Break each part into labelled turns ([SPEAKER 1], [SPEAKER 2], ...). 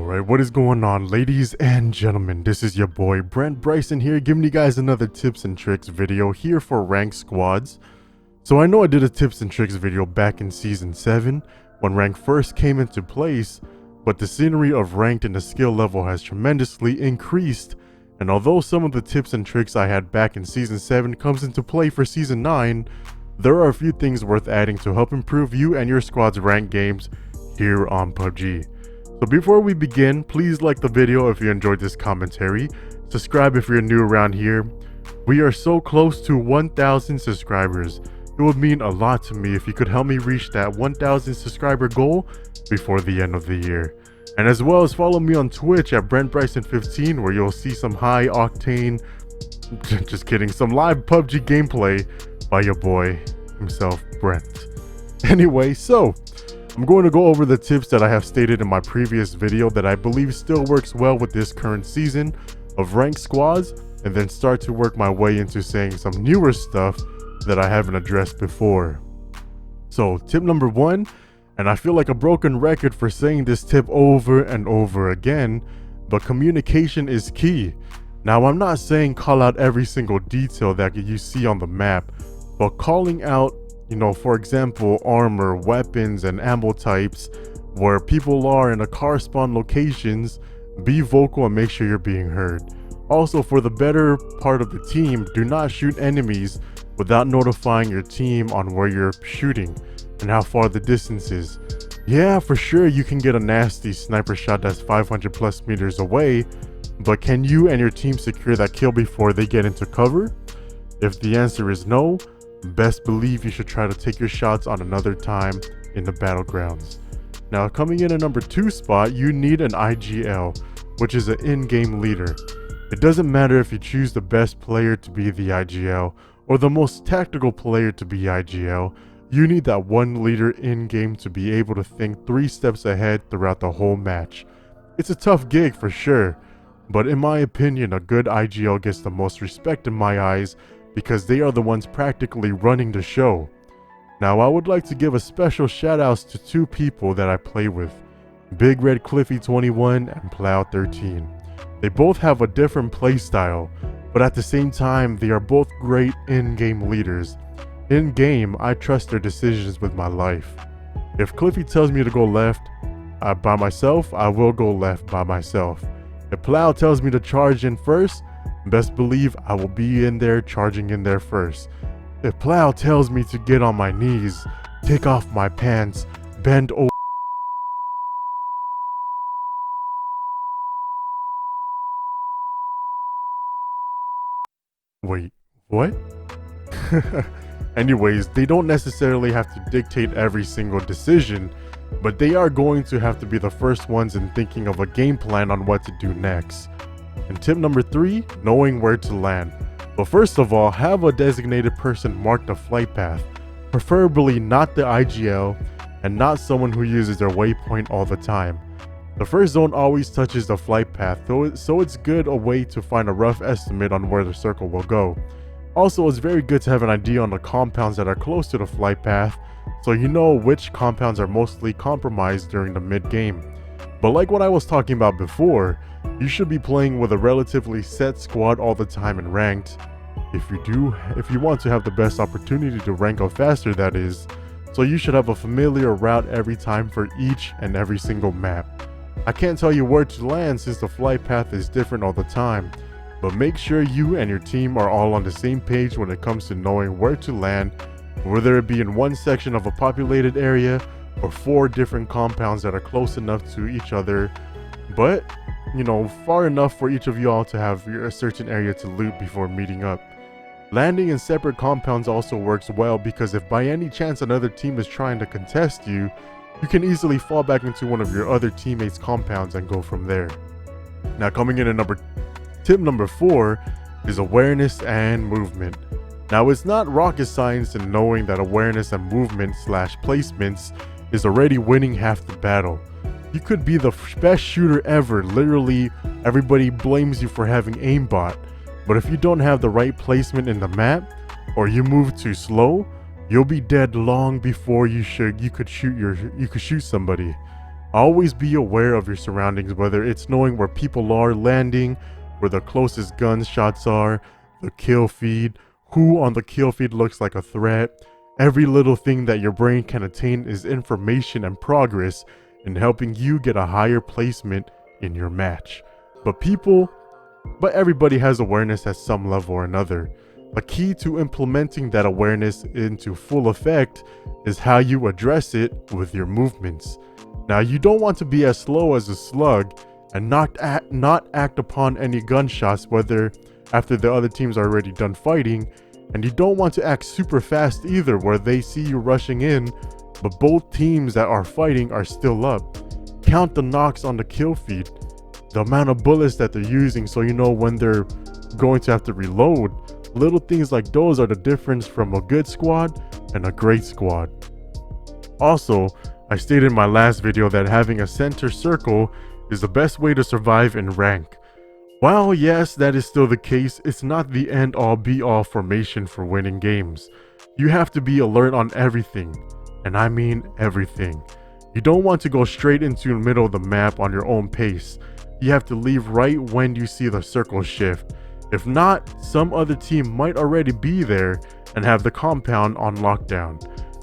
[SPEAKER 1] Alright, what is going on, ladies and gentlemen? This is your boy Brent Bryson here, giving you guys another tips and tricks video here for ranked squads. So I know I did a tips and tricks video back in season 7 when rank first came into place, but the scenery of ranked and the skill level has tremendously increased, and although some of the tips and tricks I had back in season 7 comes into play for season 9, there are a few things worth adding to help improve you and your squad's ranked games here on PUBG. So before we begin, please like the video if you enjoyed this commentary, subscribe if you're new around here. We are so close to 1,000 subscribers. It would mean a lot to me if you could help me reach that 1,000 subscriber goal before the end of the year. And as well as follow me on Twitch at BrentBryson15, where you'll see some high octane, just kidding, some live PUBG gameplay by your boy himself, Brent. Anyway, so I'm going to go over the tips that I have stated in my previous video that I believe still works well with this current season of ranked squads, and then start to work my way into saying some newer stuff that I haven't addressed before. So tip number 1, and I feel like a broken record for saying this tip over and over again, but communication is key. Now I'm not saying call out every single detail that you see on the map, but calling out, for example, armor, weapons, and ammo types, where people are in a car spawn locations, be vocal and make sure you're being heard. Also, for the better part of the team, do not shoot enemies without notifying your team on where you're shooting and how far the distance is. Yeah, for sure you can get a nasty sniper shot that's 500 plus meters away, but can you and your team secure that kill before they get into cover? If the answer is no, best believe you should try to take your shots on another time in the battlegrounds. Now, coming in at number 2 spot, you need an IGL, which is an in-game leader. It doesn't matter if you choose the best player to be the IGL or the most tactical player to be IGL, you need that one leader in-game to be able to think 3 steps ahead throughout the whole match. It's a tough gig for sure, but in my opinion, a good IGL gets the most respect in my eyes because they are the ones practically running the show. Now, I would like to give a special shout outs to 2 people that I play with, Big Red Cliffy 21 and Plow 13. They both have a different playstyle, but at the same time, they are both great in-game leaders. In-game, I trust their decisions with my life. If Cliffy tells me to go left by myself, I will go left by myself. If Plow tells me to charge in first, best believe I will be in there charging in there first. If Plow tells me to get on my knees, take off my pants, bend over. Wait, what? Anyways, they don't necessarily have to dictate every single decision, but they are going to have to be the first ones in thinking of a game plan on what to do next. And tip number 3, knowing where to land. But first of all, have a designated person mark the flight path, preferably not the IGL and not someone who uses their waypoint all the time. The first zone always touches the flight path, so it's good a way to find a rough estimate on where the circle will go. Also, it's very good to have an idea on the compounds that are close to the flight path, so you know which compounds are mostly compromised during the mid-game. But like what I was talking about before, you should be playing with a relatively set squad all the time in ranked. If you want to have the best opportunity to rank up faster, that is, so you should have a familiar route every time for each and every single map. I can't tell you where to land since the flight path is different all the time, but make sure you and your team are all on the same page when it comes to knowing where to land, whether it be in one section of a populated area or 4 different compounds that are close enough to each other, but far enough for each of y'all to have a certain area to loot before meeting up. Landing in separate compounds also works well because if by any chance another team is trying to contest you, you can easily fall back into one of your other teammates' compounds and go from there. Now, coming in at tip number 4 is awareness and movement. Now, it's not rocket science in knowing that awareness and movement / placements is already winning half the battle. You could be the best shooter ever, literally everybody blames you for having aimbot, but if you don't have the right placement in the map, or you move too slow, you'll be dead long before you could shoot somebody. Always be aware of your surroundings, whether it's knowing where people are landing, where the closest gunshots are, the kill feed, who on the kill feed looks like a threat. Every little thing that your brain can attain is information and progress in helping you get a higher placement in your match. But everybody has awareness at some level or another. The key to implementing that awareness into full effect is how you address it with your movements. Now, you don't want to be as slow as a slug and not act upon any gunshots, whether after the other team's already done fighting, and you don't want to act super fast either, where they see you rushing in, but both teams that are fighting are still up. Count the knocks on the kill feed, the amount of bullets that they're using, so you know when they're going to have to reload. Little things like those are the difference from a good squad and a great squad. Also, I stated in my last video that having a center circle is the best way to survive in rank. While yes, that is still the case, it's not the end-all be-all formation for winning games. You have to be alert on everything, and I mean everything. You don't want to go straight into the middle of the map on your own pace. You have to leave right when you see the circle shift. If not, some other team might already be there and have the compound on lockdown.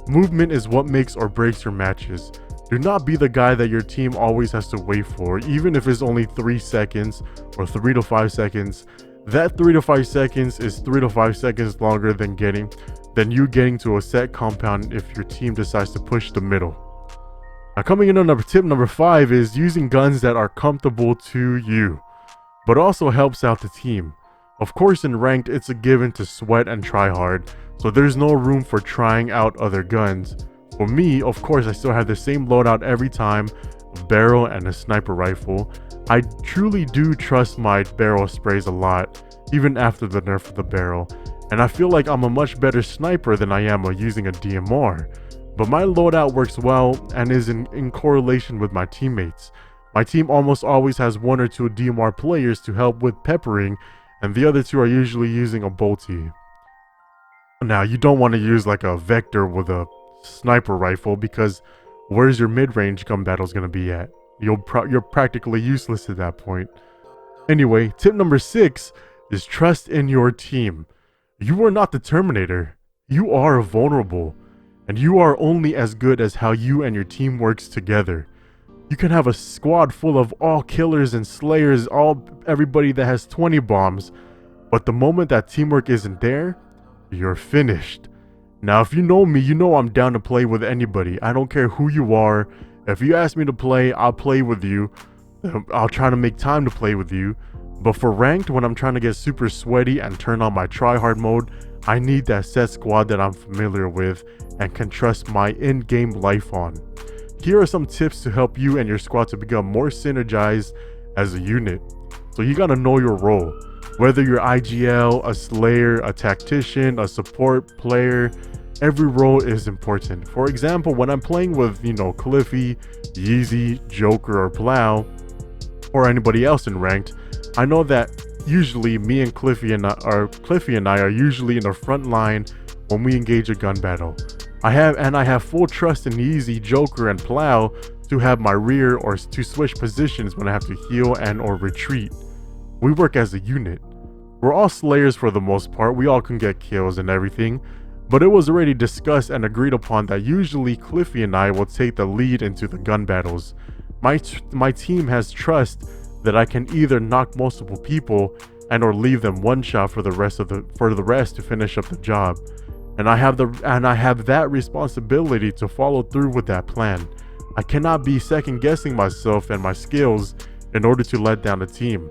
[SPEAKER 1] Movement is what makes or breaks your matches. Do not be the guy that your team always has to wait for, even if it's only 3 seconds or 3 to 5 seconds. That 3 to 5 seconds is 3 to 5 seconds longer than you getting to a set compound if your team decides to push the middle. Now, coming in on tip number 5 is using guns that are comfortable to you, but also helps out the team. Of course, in ranked, it's a given to sweat and try hard, so there's no room for trying out other guns. For me, of course, I still have the same loadout every time, a barrel and a sniper rifle. I truly do trust my barrel sprays a lot, even after the nerf of the barrel, and I feel like I'm a much better sniper than I am using a DMR. But my loadout works well and is in correlation with my teammates. My team almost always has 1 or 2 DMR players to help with peppering, and the other 2 are usually using a bolty. Now, you don't want to use like a vector with a sniper rifle, because where's your mid-range gun battles going to be at? You're practically useless at that point. Anyway, tip number 6 is trust in your team. You are not the Terminator. You are vulnerable, and you are only as good as how you and your team works together. You can have a squad full of all killers and slayers, everybody that has 20 bombs, but the moment that teamwork isn't there, you're finished. Now, if you know me, you know I'm down to play with anybody. I don't care who you are. If you ask me to play, I'll play with you. I'll try to make time to play with you. But for ranked, when I'm trying to get super sweaty and turn on my tryhard mode, I need that set squad that I'm familiar with and can trust my in-game life on. Here are some tips to help you and your squad to become more synergized as a unit. So you gotta know your role. Whether you're IGL, a slayer, a tactician, a support player, every role is important. For example, when I'm playing with, Cliffy, Yeezy, Joker, or Plow, or anybody else in ranked, I know that usually me and Cliffy and I are usually in the front line when we engage a gun battle. I have full trust in Yeezy, Joker, and Plow to have my rear or to switch positions when I have to heal and or retreat. We work as a unit. We're all slayers for the most part. We all can get kills and everything, but it was already discussed and agreed upon that usually Cliffy and I will take the lead into the gun battles. My team has trust that I can either knock multiple people and or leave them one shot for the rest to finish up the job. And I have that responsibility to follow through with that plan. I cannot be second guessing myself and my skills in order to let down the team.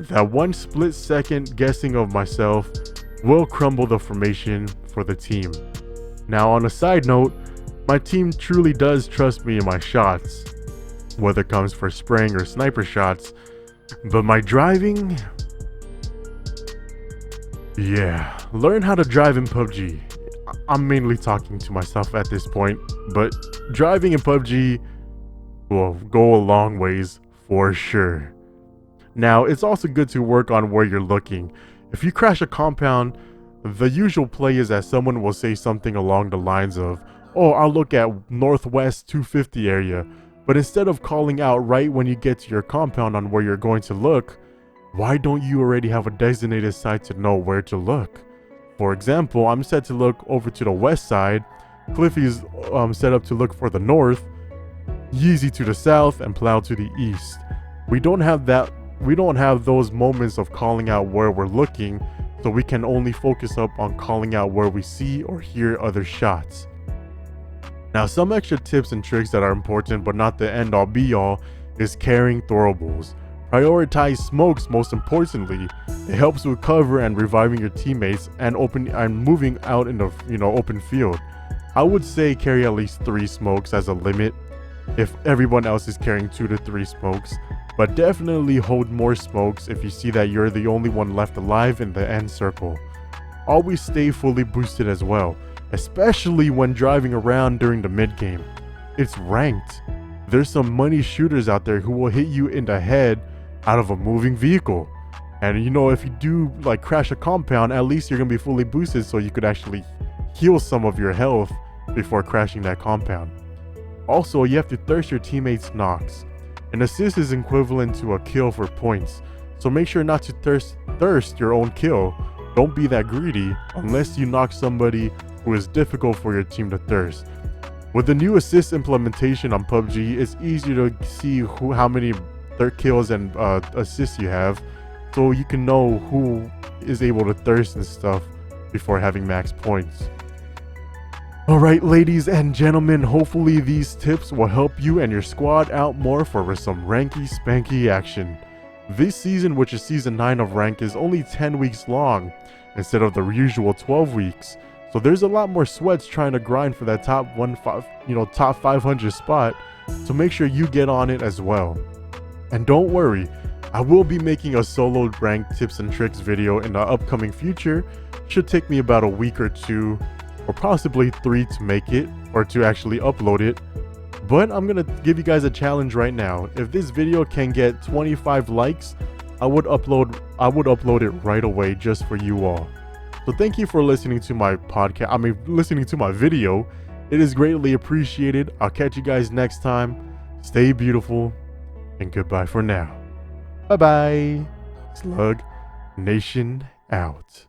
[SPEAKER 1] That one split second guessing of myself will crumble the formation for the team. Now, on a side note, my team truly does trust me in my shots, whether it comes for spraying or sniper shots, but my driving, learn how to drive in PUBG. I'm mainly talking to myself at this point, but driving in PUBG will go a long ways for sure. Now, it's also good to work on where you're looking. If you crash a compound, the usual play is that someone will say something along the lines of, "Oh, I'll look at northwest 250 area," But instead of calling out right when you get to your compound on where you're going to look, why don't you already have a designated site to know where to look? For example, I'm set to look over to the west side, Cliffy's set up to look for the north, Yeezy to the south, and Plow to the east. We don't have those moments of calling out where we're looking, so we can only focus up on calling out where we see or hear other shots. Now, some extra tips and tricks that are important but not the end all be all is carrying throwables. Prioritize smokes most importantly. It helps with cover and reviving your teammates and moving out in the open field. I would say carry at least 3 smokes as a limit if everyone else is carrying 2 to 3 smokes, but definitely hold more smokes if you see that you're the only one left alive in the end circle. Always stay fully boosted as well, especially when driving around during the mid game. It's ranked. There's some money shooters out there who will hit you in the head out of a moving vehicle. And if you do crash a compound, at least you're gonna be fully boosted so you could actually heal some of your health before crashing that compound. Also, you have to thirst your teammates' knocks. An assist is equivalent to a kill for points, so make sure not to thirst your own kill. Don't be that greedy unless you knock somebody who is difficult for your team to thirst. With the new assist implementation on PUBG, it's easier to see how many kills and assists you have, so you can know who is able to thirst and stuff before having max points. Alright, ladies and gentlemen, hopefully these tips will help you and your squad out more for some ranky spanky action. This season, which is season 9 of rank, is only 10 weeks long instead of the usual 12 weeks. So there's a lot more sweats trying to grind for that top 500 spot, so make sure you get on it as well. And don't worry, I will be making a solo rank tips and tricks video in the upcoming future. Should take me about a week or 2, or possibly 3 to make it, or to actually upload it. But I'm gonna give you guys a challenge right now. If this video can get 25 likes, I would upload it right away just for you all. So thank you for listening to my listening to my video. It is greatly appreciated. I'll catch you guys next time. Stay beautiful, and goodbye for now. Bye bye. Slug Nation out.